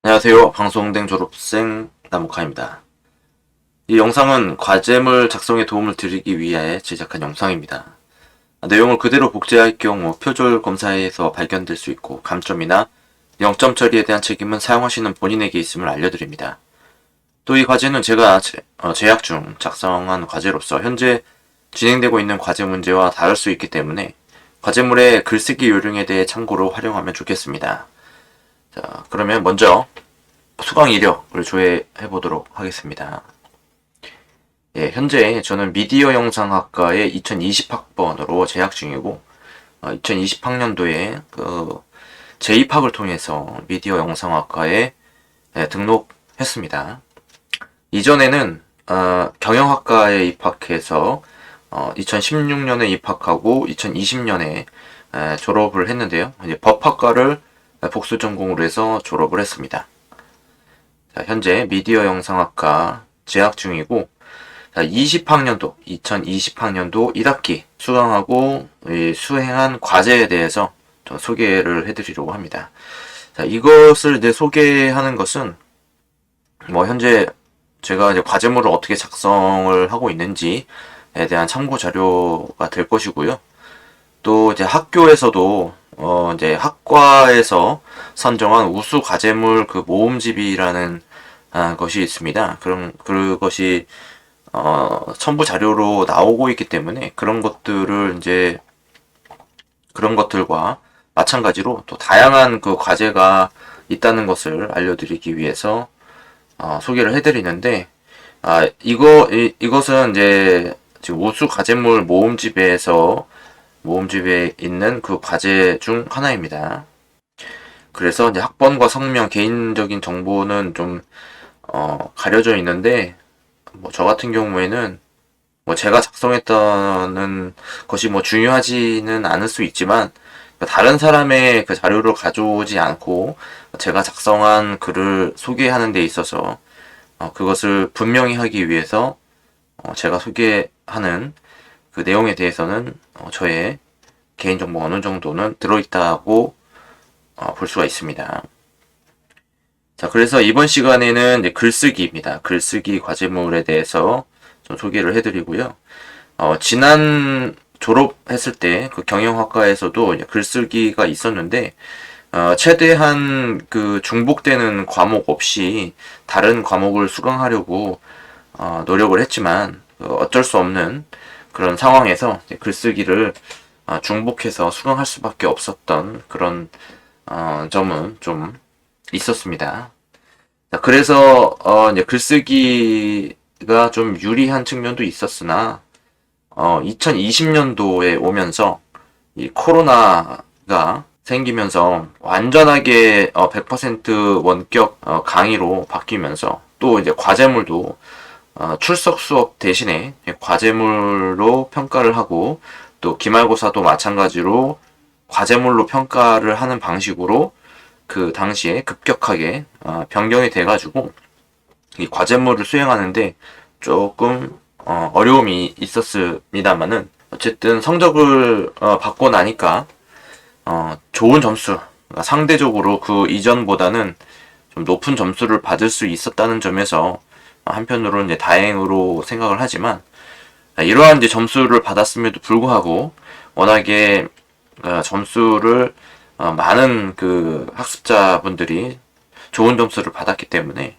안녕하세요. 방송된 졸업생 나무카입니다. 이 영상은 과제물 작성에 도움을 드리기 위해 제작한 영상입니다. 내용을 그대로 복제할 경우 표절 검사에서 발견될 수 있고 감점이나 0점 처리에 대한 책임은 사용하시는 본인에게 있음을 알려드립니다. 또 이 과제는 제가 제약 중 작성한 과제로서 현재 진행되고 있는 과제 문제와 다를 수 있기 때문에 과제물의 글쓰기 요령에 대해 참고로 활용하면 좋겠습니다. 자, 그러면 먼저 수강 이력을 조회해 보도록 하겠습니다. 예, 현재 저는 미디어 영상학과의 2020학번으로 재학 중이고, 2020학년도에 재입학을 통해서 미디어 영상학과에 등록했습니다. 이전에는 경영학과에 입학해서 2016년에 입학하고 2020년에 졸업을 했는데요. 이제 법학과를 복수 전공으로 해서 졸업을 했습니다. 자, 현재 미디어 영상학과 재학 중이고, 자, 2020학년도 1학기 수강하고 수행한 과제에 대해서 좀 소개를 해드리려고 합니다. 자, 이것을 이제 소개하는 것은 현재 제가 이제 과제물을 어떻게 작성을 하고 있는지에 대한 참고 자료가 될 것이고요. 또 이제 학교에서도 이제 학과에서 선정한 우수 과제물 모음집이라는 것이 있습니다. 그것이 첨부 자료로 나오고 있기 때문에 그런 것들과 마찬가지로 또 다양한 과제가 있다는 것을 알려드리기 위해서 소개를 해드리는데, 이것은 이제 지금 우수 과제물 모음집에 있는 그 과제 중 하나입니다. 그래서 이제 학번과 성명, 개인적인 정보는 좀 가려져 있는데, 저 같은 경우에는 제가 작성했다는 것이 중요하지는 않을 수 있지만, 다른 사람의 그 자료를 가져오지 않고 제가 작성한 글을 소개하는 데 있어서 그것을 분명히 하기 위해서 제가 소개하는 그 내용에 대해서는 저의 개인정보 어느 정도는 들어있다고 볼 수가 있습니다. 자, 그래서 이번 시간에는 이제 글쓰기입니다. 글쓰기 과제물에 대해서 좀 소개를 해드리고요. 지난 졸업했을 때 그 경영학과에서도 글쓰기가 있었는데, 최대한 중복되는 과목 없이 다른 과목을 수강하려고 노력을 했지만 어쩔 수 없는 그런 상황에서 글쓰기를 중복해서 수강할 수밖에 없었던 그런 점은 좀 있었습니다. 자, 그래서 이제 글쓰기가 좀 유리한 측면도 있었으나 2020년도에 오면서 이 코로나가 생기면서 완전하게 100% 원격 강의로 바뀌면서 또 이제 과제물도 출석 수업 대신에 과제물로 평가를 하고, 또 기말고사도 마찬가지로 과제물로 평가를 하는 방식으로 그 당시에 급격하게 변경이 돼가지고 이 과제물을 수행하는데 조금 어려움이 있었습니다만은, 어쨌든 성적을 받고 나니까 좋은 점수, 상대적으로 그 이전보다는 좀 높은 점수를 받을 수 있었다는 점에서 한편으로는 이제 다행으로 생각을 하지만, 이러한 이제 점수를 받았음에도 불구하고 워낙에 점수를 많은 그 학습자분들이 좋은 점수를 받았기 때문에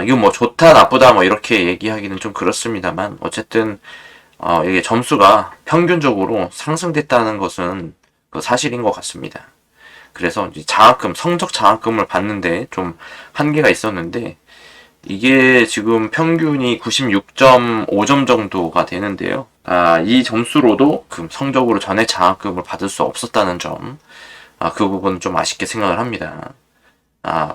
이거 좋다 나쁘다 이렇게 얘기하기는 좀 그렇습니다만, 어쨌든 이게 점수가 평균적으로 상승됐다는 것은 사실인 것 같습니다. 그래서 이제 성적 장학금을 받는데 좀 한계가 있었는데, 이게 지금 평균이 96.5점 정도가 되는데요. 이 점수로도 성적으로 전액 장학금을 받을 수 없었다는 점, 그 부분은 좀 아쉽게 생각을 합니다.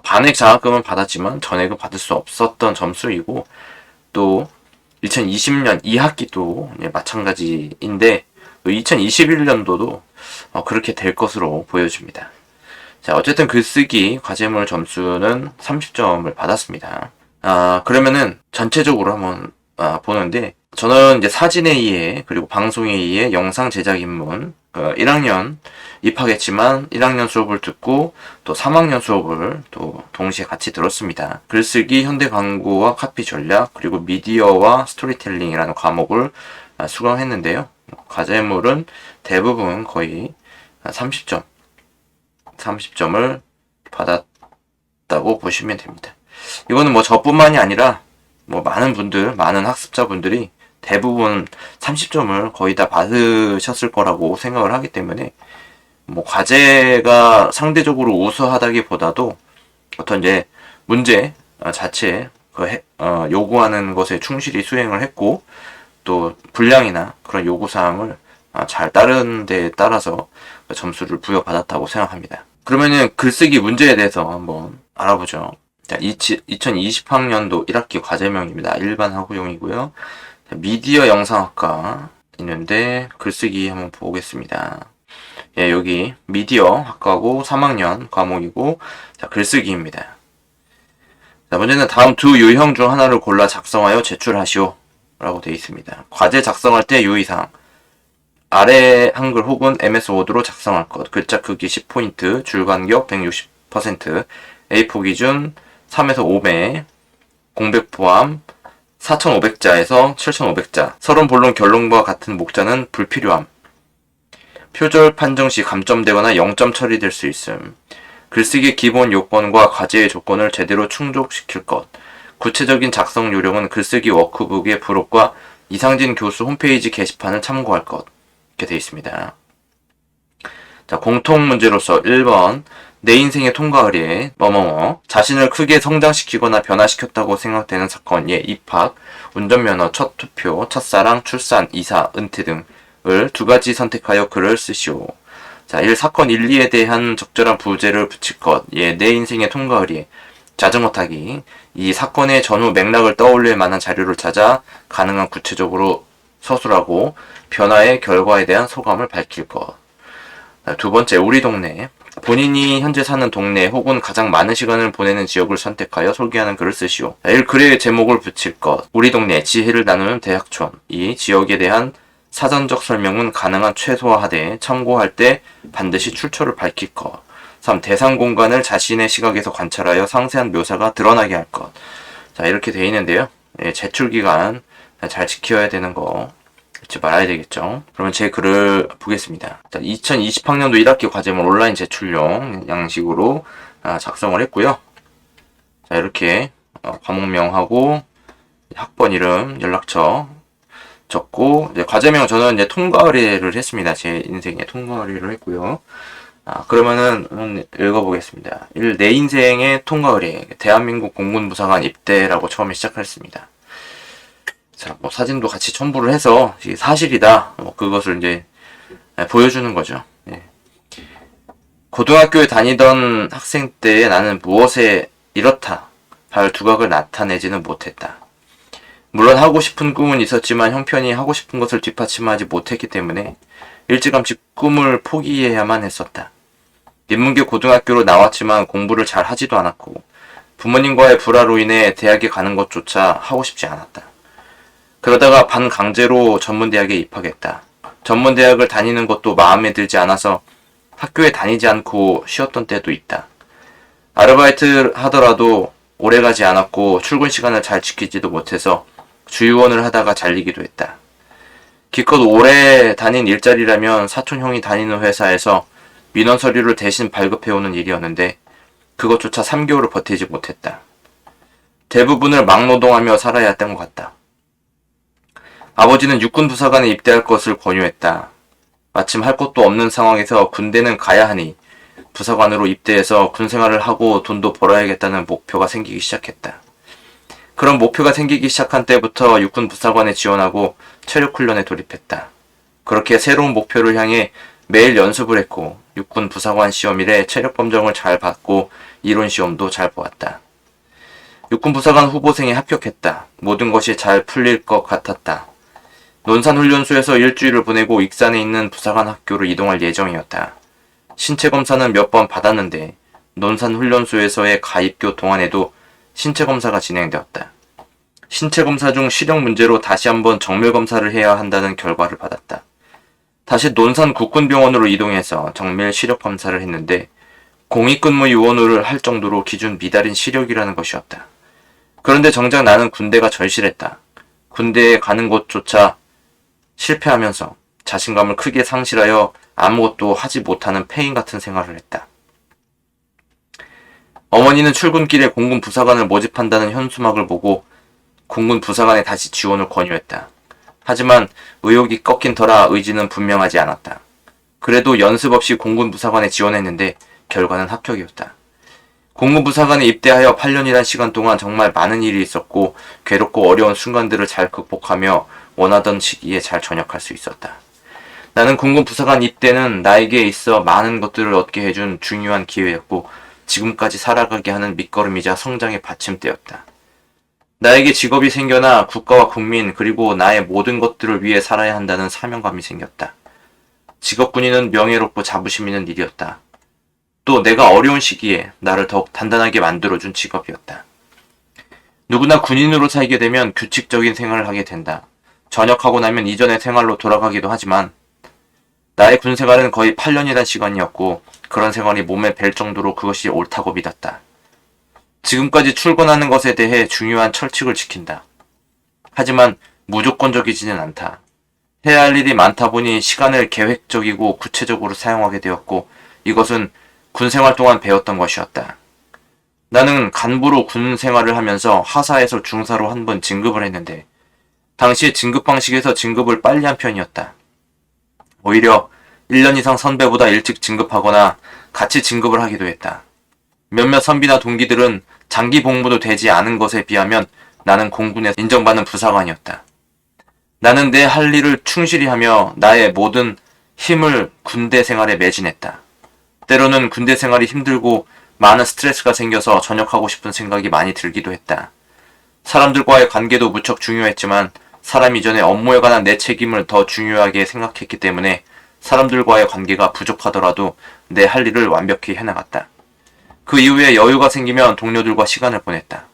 반액 장학금은 받았지만 전액은 받을 수 없었던 점수이고, 또 2020년 2학기도 마찬가지인데 2021년도도 그렇게 될 것으로 보여집니다. 자, 어쨌든 글쓰기 과제물 점수는 30점을 받았습니다. 그러면은 전체적으로 한번 보는데, 저는 이제 사진에 의해 그리고 방송에 의해 영상 제작 입문, 1학년 입학했지만 1학년 수업을 듣고 또 3학년 수업을 또 동시에 같이 들었습니다. 글쓰기, 현대 광고와 카피 전략, 그리고 미디어와 스토리텔링이라는 과목을 수강했는데요. 과제물은 대부분 거의 30점을 받았다고 보시면 됩니다. 이거는 뭐 저뿐만이 아니라 뭐 많은 학습자분들이 대부분 30점을 거의 다 받으셨을 거라고 생각을 하기 때문에 뭐 과제가 상대적으로 우수하다기보다도 어떤 이제 문제 자체 요구하는 것에 충실히 수행을 했고 또 분량이나 그런 요구사항을 잘 따른 데에 따라서 점수를 부여받았다고 생각합니다. 그러면은 글쓰기 문제에 대해서 한번 알아보죠. 자, 2020학년도 1학기 과제명입니다. 일반 학우용이고요. 미디어 영상학과 있는데 글쓰기 한번 보겠습니다. 예, 여기 미디어 학과고 3학년 과목이고 자, 글쓰기입니다. 자, 문제는 다음 두 유형 중 하나를 골라 작성하여 제출하시오 라고 되어 있습니다. 과제 작성할 때 유의사항 아래 한글 혹은 MS 워드로 작성할 것 글자 크기 10포인트 줄간격 160% A4 기준 3에서 5매 공백 포함 4,500자에서 7,500자 서론 본론 결론과 같은 목자는 불필요함 표절 판정 시 감점되거나 0점 처리될 수 있음 글쓰기 기본 요건과 과제의 조건을 제대로 충족시킬 것 구체적인 작성 요령은 글쓰기 워크북의 부록과 이상진 교수 홈페이지 게시판을 참고할 것 이렇게 되어 있습니다. 자, 공통 문제로서 1번 내 인생의 통과 의례 뭐뭐뭐 자신을 크게 성장시키거나 변화시켰다고 생각되는 사건 예 입학, 운전면허, 첫 투표, 첫사랑, 출산, 이사, 은퇴 등을 두 가지 선택하여 글을 쓰시오. 자, 1. 사건 1, 2에 대한 적절한 부제를 붙일 것 예 내 인생의 통과 의례 자전거 타기 이 사건의 전후 맥락을 떠올릴 만한 자료를 찾아 가능한 구체적으로 서술하고 변화의 결과에 대한 소감을 밝힐 것. 두 번째, 우리 동네. 본인이 현재 사는 동네 혹은 가장 많은 시간을 보내는 지역을 선택하여 소개하는 글을 쓰시오. 1. 글의 제목을 붙일 것. 우리 동네, 지혜를 나누는 대학촌. 2. 지역에 대한 사전적 설명은 가능한 최소화하되 참고할 때 반드시 출처를 밝힐 것. 3. 대상 공간을 자신의 시각에서 관찰하여 상세한 묘사가 드러나게 할 것. 자, 이렇게 되어 있는데요. 예, 제출기간 잘 지켜야 되는 거 잊지 말아야 되겠죠. 그러면 제 글을 보겠습니다. 자, 2020학년도 1학기 과제물 온라인 제출용 양식으로 작성을 했고요. 자, 이렇게 과목명하고 학번 이름, 연락처 적고 과제명 저는 이제 통과 의뢰를 했습니다. 제 인생의 통과 의뢰를 했고요. 그러면은 읽어보겠습니다. 1. 내 인생의 통과 의뢰 대한민국 공군부사관 입대라고 처음에 시작했습니다. 자, 뭐 사진도 같이 첨부를 해서 이게 사실이다. 뭐 그것을 이제 보여주는 거죠. 예. 고등학교에 다니던 학생 때에 나는 무엇에 이렇다 할 두각을 나타내지는 못했다. 물론 하고 싶은 꿈은 있었지만 형편이 하고 싶은 것을 뒷받침하지 못했기 때문에 일찌감치 꿈을 포기해야만 했었다. 인문계 고등학교로 나왔지만 공부를 잘 하지도 않았고 부모님과의 불화로 인해 대학에 가는 것조차 하고 싶지 않았다. 그러다가 반강제로 전문대학에 입학했다. 전문대학을 다니는 것도 마음에 들지 않아서 학교에 다니지 않고 쉬었던 때도 있다. 아르바이트 하더라도 오래가지 않았고 출근 시간을 잘 지키지도 못해서 주유원을 하다가 잘리기도 했다. 기껏 오래 다닌 일자리라면 사촌 형이 다니는 회사에서 민원 서류를 대신 발급해오는 일이었는데 그것조차 3개월을 버티지 못했다. 대부분을 막노동하며 살아야 했던 것 같다. 아버지는 육군부사관에 입대할 것을 권유했다. 마침 할 것도 없는 상황에서 군대는 가야 하니 부사관으로 입대해서 군생활을 하고 돈도 벌어야겠다는 목표가 생기기 시작했다. 그런 목표가 생기기 시작한 때부터 육군부사관에 지원하고 체력훈련에 돌입했다. 그렇게 새로운 목표를 향해 매일 연습을 했고 육군부사관 시험 이래 체력검정을 잘 받고 이론시험도 잘 보았다. 육군부사관 후보생에 합격했다. 모든 것이 잘 풀릴 것 같았다. 논산훈련소에서 일주일을 보내고 익산에 있는 부사관 학교로 이동할 예정이었다. 신체검사는 몇 번 받았는데 논산훈련소에서의 가입교 동안에도 신체검사가 진행되었다. 신체검사 중 시력 문제로 다시 한번 정밀검사를 해야 한다는 결과를 받았다. 다시 논산 국군병원으로 이동해서 정밀 시력 검사를 했는데 공익근무 요원을 할 정도로 기준 미달인 시력이라는 것이었다. 그런데 정작 나는 군대가 절실했다. 군대에 가는 것조차 실패하면서 자신감을 크게 상실하여 아무것도 하지 못하는 폐인 같은 생활을 했다. 어머니는 출근길에 공군 부사관을 모집한다는 현수막을 보고 공군 부사관에 다시 지원을 권유했다. 하지만 의욕이 꺾인 터라 의지는 분명하지 않았다. 그래도 연습 없이 공군 부사관에 지원했는데 결과는 합격이었다. 공군 부사관에 입대하여 8년이란 시간 동안 정말 많은 일이 있었고 괴롭고 어려운 순간들을 잘 극복하며 원하던 시기에 잘 전역할 수 있었다. 나는 공군 부사관 입대는 나에게 있어 많은 것들을 얻게 해준 중요한 기회였고 지금까지 살아가게 하는 밑거름이자 성장의 받침대였다. 나에게 직업이 생겨나 국가와 국민 그리고 나의 모든 것들을 위해 살아야 한다는 사명감이 생겼다. 직업 군인은 명예롭고 자부심 있는 일이었다. 또 내가 어려운 시기에 나를 더욱 단단하게 만들어준 직업이었다. 누구나 군인으로 살게 되면 규칙적인 생활을 하게 된다. 전역하고 나면 이전의 생활로 돌아가기도 하지만 나의 군 생활은 거의 8년이란 시간이었고 그런 생활이 몸에 뵐 정도로 그것이 옳다고 믿었다. 지금까지 출근하는 것에 대해 중요한 철칙을 지킨다. 하지만 무조건적이지는 않다. 해야 할 일이 많다 보니 시간을 계획적이고 구체적으로 사용하게 되었고 이것은 군 생활 동안 배웠던 것이었다. 나는 간부로 군 생활을 하면서 하사에서 중사로 한 번 진급을 했는데 당시 진급 방식에서 진급을 빨리 한 편이었다. 오히려 1년 이상 선배보다 일찍 진급하거나 같이 진급을 하기도 했다. 몇몇 선비나 동기들은 장기 복무도 되지 않은 것에 비하면 나는 공군에서 인정받는 부사관이었다. 나는 내 할 일을 충실히 하며 나의 모든 힘을 군대 생활에 매진했다. 때로는 군대 생활이 힘들고 많은 스트레스가 생겨서 전역하고 싶은 생각이 많이 들기도 했다. 사람들과의 관계도 무척 중요했지만 사람 이전에 업무에 관한 내 책임을 더 중요하게 생각했기 때문에 사람들과의 관계가 부족하더라도 내 할 일을 완벽히 해나갔다. 그 이후에 여유가 생기면 동료들과 시간을 보냈다.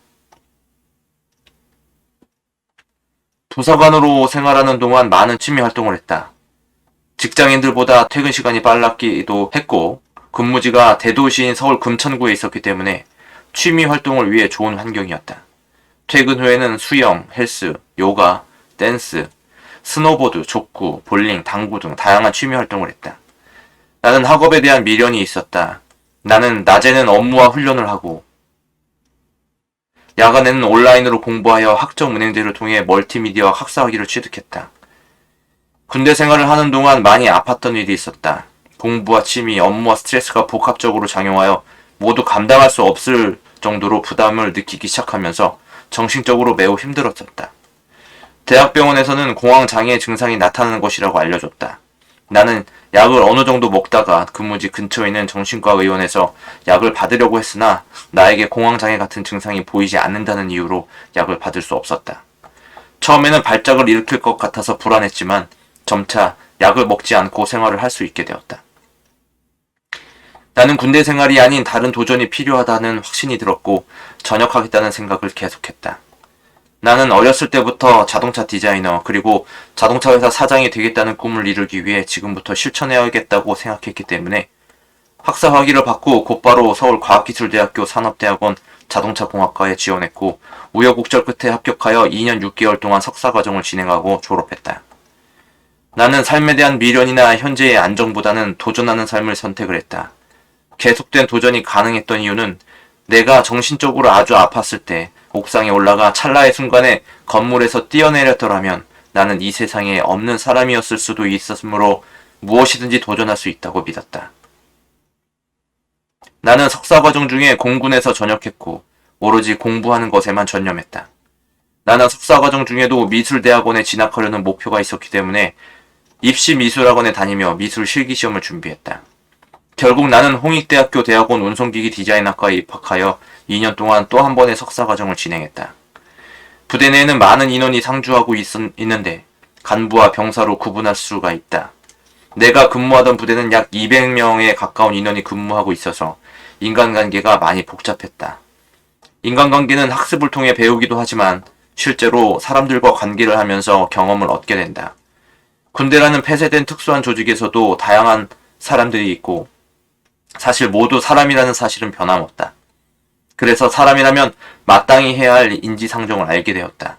부사관으로 생활하는 동안 많은 취미 활동을 했다. 직장인들보다 퇴근 시간이 빨랐기도 했고 근무지가 대도시인 서울 금천구에 있었기 때문에 취미 활동을 위해 좋은 환경이었다. 퇴근 후에는 수영, 헬스, 요가, 댄스, 스노보드, 족구, 볼링, 당구 등 다양한 취미 활동을 했다. 나는 학업에 대한 미련이 있었다. 나는 낮에는 업무와 훈련을 하고 야간에는 온라인으로 공부하여 학점 은행제를 통해 멀티미디어 학사학위를 취득했다. 군대 생활을 하는 동안 많이 아팠던 일이 있었다. 공부와 취미, 업무와 스트레스가 복합적으로 작용하여 모두 감당할 수 없을 정도로 부담을 느끼기 시작하면서 정신적으로 매우 힘들었었다. 대학병원에서는 공황장애 증상이 나타나는 것이라고 알려줬다. 나는 약을 어느 정도 먹다가 근무지 근처에 있는 정신과 의원에서 약을 받으려고 했으나 나에게 공황장애 같은 증상이 보이지 않는다는 이유로 약을 받을 수 없었다. 처음에는 발작을 일으킬 것 같아서 불안했지만 점차 약을 먹지 않고 생활을 할 수 있게 되었다. 나는 군대 생활이 아닌 다른 도전이 필요하다는 확신이 들었고 전역하겠다는 생각을 계속했다. 나는 어렸을 때부터 자동차 디자이너 그리고 자동차 회사 사장이 되겠다는 꿈을 이루기 위해 지금부터 실천해야겠다고 생각했기 때문에 학사 학위를 받고 곧바로 서울과학기술대학교 산업대학원 자동차공학과에 지원했고 우여곡절 끝에 합격하여 2년 6개월 동안 석사과정을 진행하고 졸업했다. 나는 삶에 대한 미련이나 현재의 안정보다는 도전하는 삶을 선택을 했다. 계속된 도전이 가능했던 이유는 내가 정신적으로 아주 아팠을 때 옥상에 올라가 찰나의 순간에 건물에서 뛰어내렸더라면 나는 이 세상에 없는 사람이었을 수도 있었으므로 무엇이든지 도전할 수 있다고 믿었다. 나는 석사과정 중에 공군에서 전역했고 오로지 공부하는 것에만 전념했다. 나는 석사과정 중에도 미술대학원에 진학하려는 목표가 있었기 때문에 입시미술학원에 다니며 미술 실기시험을 준비했다. 결국 나는 홍익대학교 대학원 운송기기 디자인학과에 입학하여 2년 동안 또 한 번의 석사과정을 진행했다. 부대 내에는 많은 인원이 상주하고 있는데 간부와 병사로 구분할 수가 있다. 내가 근무하던 부대는 약 200명에 가까운 인원이 근무하고 있어서 인간관계가 많이 복잡했다. 인간관계는 학습을 통해 배우기도 하지만 실제로 사람들과 관계를 하면서 경험을 얻게 된다. 군대라는 폐쇄된 특수한 조직에서도 다양한 사람들이 있고 사실 모두 사람이라는 사실은 변함없다. 그래서 사람이라면 마땅히 해야 할 인지상정을 알게 되었다.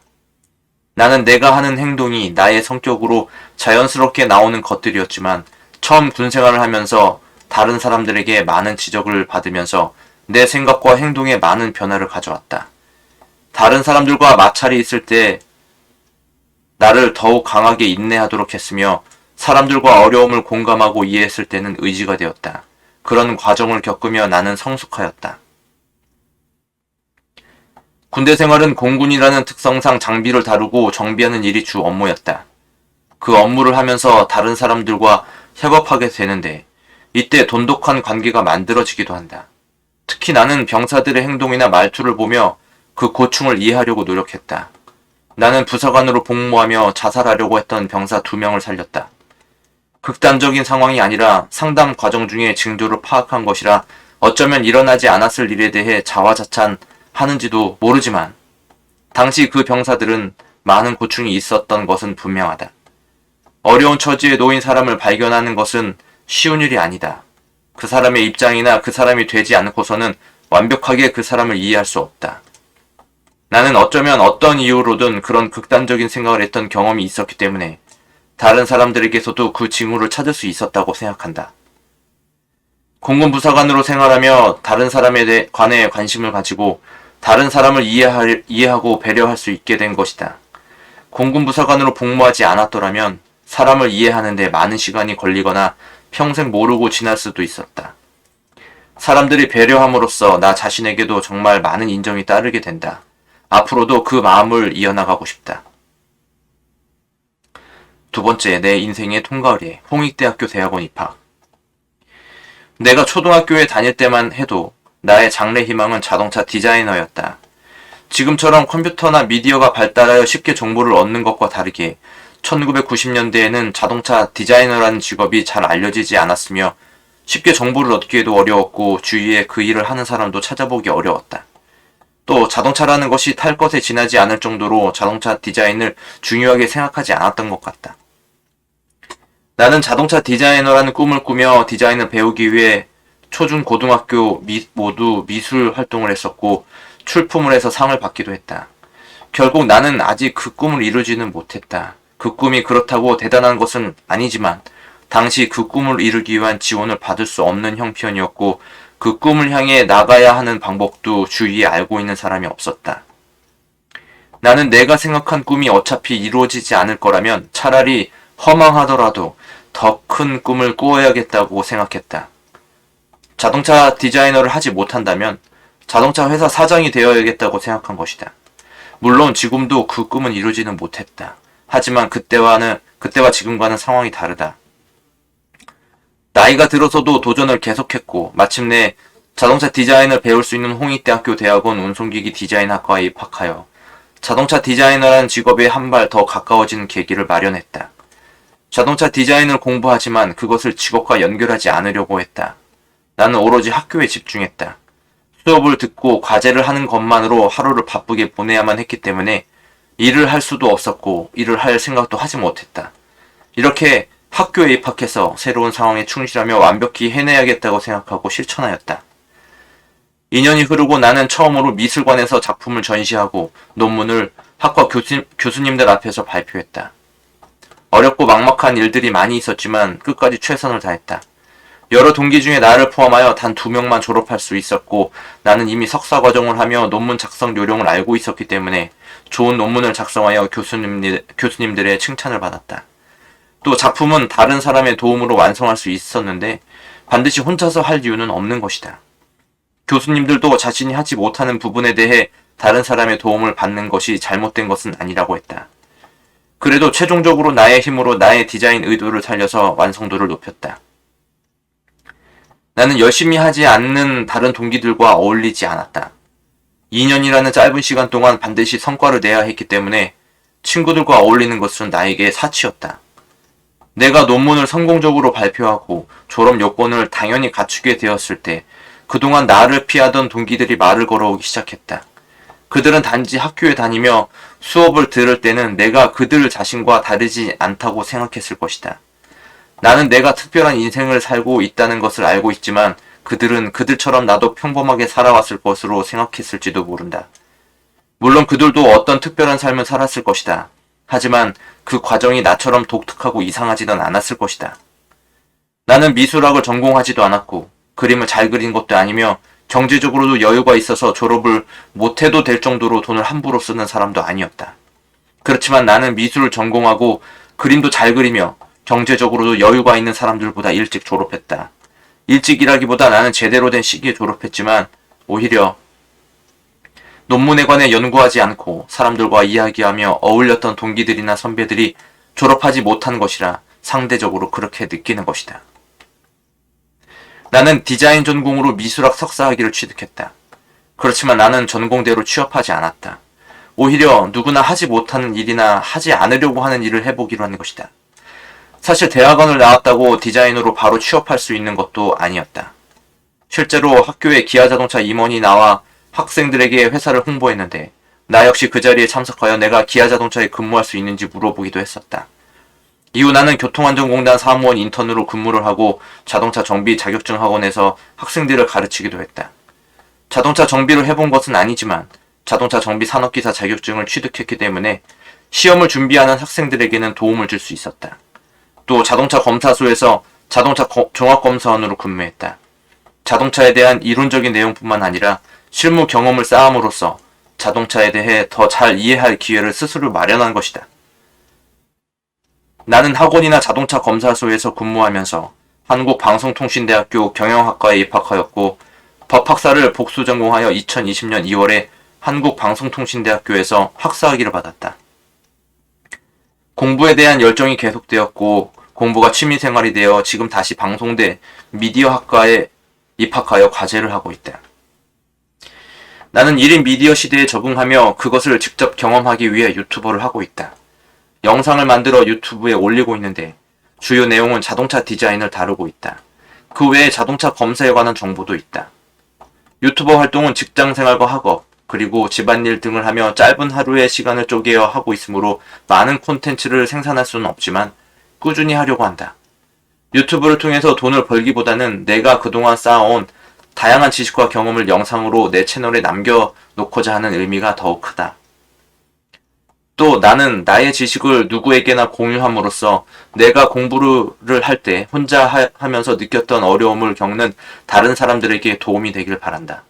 나는 내가 하는 행동이 나의 성격으로 자연스럽게 나오는 것들이었지만 처음 군생활을 하면서 다른 사람들에게 많은 지적을 받으면서 내 생각과 행동에 많은 변화를 가져왔다. 다른 사람들과 마찰이 있을 때 나를 더욱 강하게 인내하도록 했으며 사람들과 어려움을 공감하고 이해했을 때는 의지가 되었다. 그런 과정을 겪으며 나는 성숙하였다. 군대 생활은 공군이라는 특성상 장비를 다루고 정비하는 일이 주 업무였다. 그 업무를 하면서 다른 사람들과 협업하게 되는데 이때 돈독한 관계가 만들어지기도 한다. 특히 나는 병사들의 행동이나 말투를 보며 그 고충을 이해하려고 노력했다. 나는 부사관으로 복무하며 자살하려고 했던 병사 2명을 살렸다. 극단적인 상황이 아니라 상담 과정 중에 징조를 파악한 것이라 어쩌면 일어나지 않았을 일에 대해 자화자찬하는지도 모르지만 당시 그 병사들은 많은 고충이 있었던 것은 분명하다. 어려운 처지에 놓인 사람을 발견하는 것은 쉬운 일이 아니다. 그 사람의 입장이나 그 사람이 되지 않고서는 완벽하게 그 사람을 이해할 수 없다. 나는 어쩌면 어떤 이유로든 그런 극단적인 생각을 했던 경험이 있었기 때문에 다른 사람들에게서도 그 징후를 찾을 수 있었다고 생각한다. 공군 부사관으로 생활하며 다른 사람에 관해 관심을 가지고 다른 사람을 이해하고 배려할 수 있게 된 것이다. 공군 부사관으로 복무하지 않았더라면 사람을 이해하는 데 많은 시간이 걸리거나 평생 모르고 지날 수도 있었다. 사람들이 배려함으로써 나 자신에게도 정말 많은 인정이 따르게 된다. 앞으로도 그 마음을 이어나가고 싶다. 2번째, 내 인생의 통과의례, 홍익대학교 대학원 입학. 내가 초등학교에 다닐 때만 해도 나의 장래 희망은 자동차 디자이너였다. 지금처럼 컴퓨터나 미디어가 발달하여 쉽게 정보를 얻는 것과 다르게 1990년대에는 자동차 디자이너라는 직업이 잘 알려지지 않았으며 쉽게 정보를 얻기에도 어려웠고 주위에 그 일을 하는 사람도 찾아보기 어려웠다. 또 자동차라는 것이 탈 것에 지나지 않을 정도로 자동차 디자인을 중요하게 생각하지 않았던 것 같다. 나는 자동차 디자이너라는 꿈을 꾸며 디자인을 배우기 위해 초중 고등학교 모두 미술 활동을 했었고 출품을 해서 상을 받기도 했다. 결국 나는 아직 그 꿈을 이루지는 못했다. 그 꿈이 그렇다고 대단한 것은 아니지만 당시 그 꿈을 이루기 위한 지원을 받을 수 없는 형편이었고 그 꿈을 향해 나가야 하는 방법도 주위에 알고 있는 사람이 없었다. 나는 내가 생각한 꿈이 어차피 이루어지지 않을 거라면 차라리 허망하더라도 더 큰 꿈을 꾸어야겠다고 생각했다. 자동차 디자이너를 하지 못한다면 자동차 회사 사장이 되어야겠다고 생각한 것이다. 물론 지금도 그 꿈은 이루지는 못했다. 하지만 그때와 지금과는 상황이 다르다. 나이가 들어서도 도전을 계속했고 마침내 자동차 디자인을 배울 수 있는 홍익대학교 대학원 운송기기 디자인학과에 입학하여 자동차 디자이너라는 직업에 한 발 더 가까워지는 계기를 마련했다. 자동차 디자인을 공부하지만 그것을 직업과 연결하지 않으려고 했다. 나는 오로지 학교에 집중했다. 수업을 듣고 과제를 하는 것만으로 하루를 바쁘게 보내야만 했기 때문에 일을 할 수도 없었고 일을 할 생각도 하지 못했다. 이렇게 학교에 입학해서 새로운 상황에 충실하며 완벽히 해내야겠다고 생각하고 실천하였다. 2년이 흐르고 나는 처음으로 미술관에서 작품을 전시하고 논문을 학과 교수님들 앞에서 발표했다. 어렵고 막막한 일들이 많이 있었지만 끝까지 최선을 다했다. 여러 동기 중에 나를 포함하여 단 2명만 졸업할 수 있었고 나는 이미 석사 과정을 하며 논문 작성 요령을 알고 있었기 때문에 좋은 논문을 작성하여 교수님들의 칭찬을 받았다. 또 작품은 다른 사람의 도움으로 완성할 수 있었는데 반드시 혼자서 할 이유는 없는 것이다. 교수님들도 자신이 하지 못하는 부분에 대해 다른 사람의 도움을 받는 것이 잘못된 것은 아니라고 했다. 그래도 최종적으로 나의 힘으로 나의 디자인 의도를 살려서 완성도를 높였다. 나는 열심히 하지 않는 다른 동기들과 어울리지 않았다. 2년이라는 짧은 시간 동안 반드시 성과를 내야 했기 때문에 친구들과 어울리는 것은 나에게 사치였다. 내가 논문을 성공적으로 발표하고 졸업 요건을 당연히 갖추게 되었을 때 그동안 나를 피하던 동기들이 말을 걸어오기 시작했다. 그들은 단지 학교에 다니며 수업을 들을 때는 내가 그들 자신과 다르지 않다고 생각했을 것이다. 나는 내가 특별한 인생을 살고 있다는 것을 알고 있지만 그들은 그들처럼 나도 평범하게 살아왔을 것으로 생각했을지도 모른다. 물론 그들도 어떤 특별한 삶을 살았을 것이다. 하지만 그 과정이 나처럼 독특하고 이상하지는 않았을 것이다. 나는 미술학을 전공하지도 않았고 그림을 잘 그린 것도 아니며 경제적으로도 여유가 있어서 졸업을 못해도 될 정도로 돈을 함부로 쓰는 사람도 아니었다. 그렇지만 나는 미술을 전공하고 그림도 잘 그리며 경제적으로도 여유가 있는 사람들보다 일찍 졸업했다. 일찍이라기보다 나는 제대로 된 시기에 졸업했지만 오히려 논문에 관해 연구하지 않고 사람들과 이야기하며 어울렸던 동기들이나 선배들이 졸업하지 못한 것이라 상대적으로 그렇게 느끼는 것이다. 나는 디자인 전공으로 미술학 석사학위를 취득했다. 그렇지만 나는 전공대로 취업하지 않았다. 오히려 누구나 하지 못하는 일이나 하지 않으려고 하는 일을 해보기로 하는 것이다. 사실 대학원을 나왔다고 디자이너로 바로 취업할 수 있는 것도 아니었다. 실제로 학교에 기아자동차 임원이 나와 학생들에게 회사를 홍보했는데 나 역시 그 자리에 참석하여 내가 기아자동차에 근무할 수 있는지 물어보기도 했었다. 이후 나는 교통안전공단 사무원 인턴으로 근무를 하고 자동차 정비 자격증 학원에서 학생들을 가르치기도 했다. 자동차 정비를 해본 것은 아니지만 자동차 정비 산업기사 자격증을 취득했기 때문에 시험을 준비하는 학생들에게는 도움을 줄 수 있었다. 또 자동차 검사소에서 자동차 종합검사원으로 근무했다. 자동차에 대한 이론적인 내용뿐만 아니라 실무 경험을 쌓음으로써 자동차에 대해 더 잘 이해할 기회를 스스로 마련한 것이다. 나는 학원이나 자동차 검사소에서 근무하면서 한국방송통신대학교 경영학과에 입학하였고 법학사를 복수 전공하여 2020년 2월에 한국방송통신대학교에서 학사학위를 받았다. 공부에 대한 열정이 계속되었고 공부가 취미생활이 되어 지금 다시 방송대 미디어학과에 입학하여 과제를 하고 있다. 나는 1인 미디어 시대에 적응하며 그것을 직접 경험하기 위해 유튜버를 하고 있다. 영상을 만들어 유튜브에 올리고 있는데 주요 내용은 자동차 디자인을 다루고 있다. 그 외에 자동차 검사에 관한 정보도 있다. 유튜버 활동은 직장생활과 학업, 그리고 집안일 등을 하며 짧은 하루의 시간을 쪼개어 하고 있으므로 많은 콘텐츠를 생산할 수는 없지만 꾸준히 하려고 한다. 유튜브를 통해서 돈을 벌기보다는 내가 그동안 쌓아온 다양한 지식과 경험을 영상으로 내 채널에 남겨놓고자 하는 의미가 더욱 크다. 또 나는 나의 지식을 누구에게나 공유함으로써 내가 공부를 할 때 혼자 하면서 느꼈던 어려움을 겪는 다른 사람들에게 도움이 되길 바란다.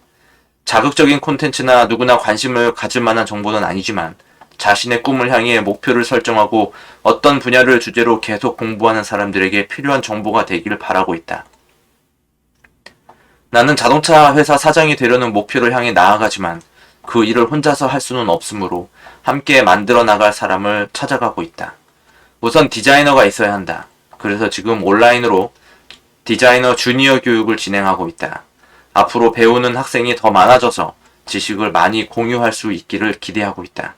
자극적인 콘텐츠나 누구나 관심을 가질 만한 정보는 아니지만 자신의 꿈을 향해 목표를 설정하고 어떤 분야를 주제로 계속 공부하는 사람들에게 필요한 정보가 되기를 바라고 있다. 나는 자동차 회사 사장이 되려는 목표를 향해 나아가지만 그 일을 혼자서 할 수는 없으므로 함께 만들어 나갈 사람을 찾아가고 있다. 우선 디자이너가 있어야 한다. 그래서 지금 온라인으로 디자이너 주니어 교육을 진행하고 있다. 앞으로 배우는 학생이 더 많아져서 지식을 많이 공유할 수 있기를 기대하고 있다.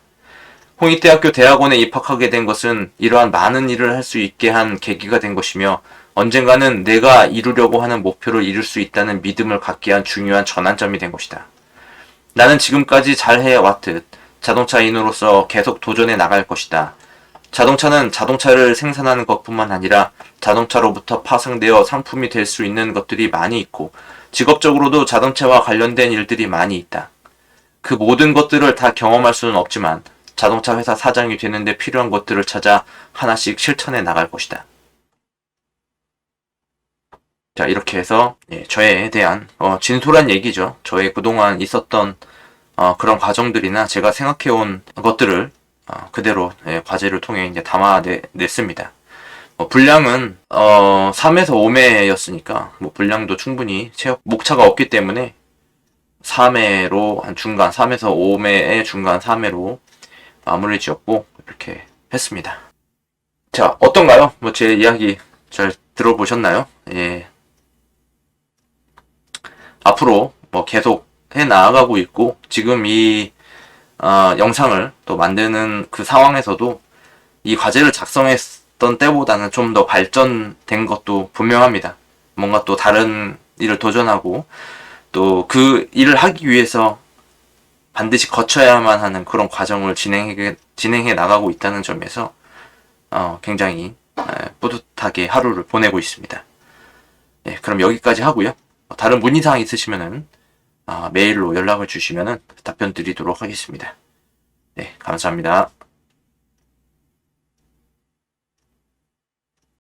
홍익대학교 대학원에 입학하게 된 것은 이러한 많은 일을 할 수 있게 한 계기가 된 것이며 언젠가는 내가 이루려고 하는 목표를 이룰 수 있다는 믿음을 갖게 한 중요한 전환점이 된 것이다. 나는 지금까지 잘 해왔듯 자동차인으로서 계속 도전해 나갈 것이다. 자동차는 자동차를 생산하는 것뿐만 아니라 자동차로부터 파생되어 상품이 될 수 있는 것들이 많이 있고 직업적으로도 자동차와 관련된 일들이 많이 있다. 그 모든 것들을 다 경험할 수는 없지만 자동차 회사 사장이 되는데 필요한 것들을 찾아 하나씩 실천해 나갈 것이다. 자, 이렇게 해서 저에 대한 진솔한 얘기죠. 저의 그동안 있었던 그런 과정들이나 제가 생각해온 것들을 그대로 과제를 통해 이제 담아냈습니다. 분량은 3에서 5매였으니까 분량도 충분히 목차가 없기 때문에 3회로 한 중간 3에서 5매의 중간 3회로 마무리 지었고 이렇게 했습니다. 자, 어떤가요? 제 이야기 잘 들어보셨나요? 예. 앞으로 계속 해 나아가고 있고 지금 이 영상을 또 만드는 그 상황에서도 이 과제를 작성했던 때보다는 좀 더 발전된 것도 분명합니다. 뭔가 또 다른 일을 도전하고 또 그 일을 하기 위해서 반드시 거쳐야만 하는 그런 과정을 진행해 나가고 있다는 점에서 굉장히 뿌듯하게 하루를 보내고 있습니다. 네, 그럼 여기까지 하고요. 다른 문의사항 있으시면은 메일로 연락을 주시면은 답변 드리도록 하겠습니다. 네, 감사합니다.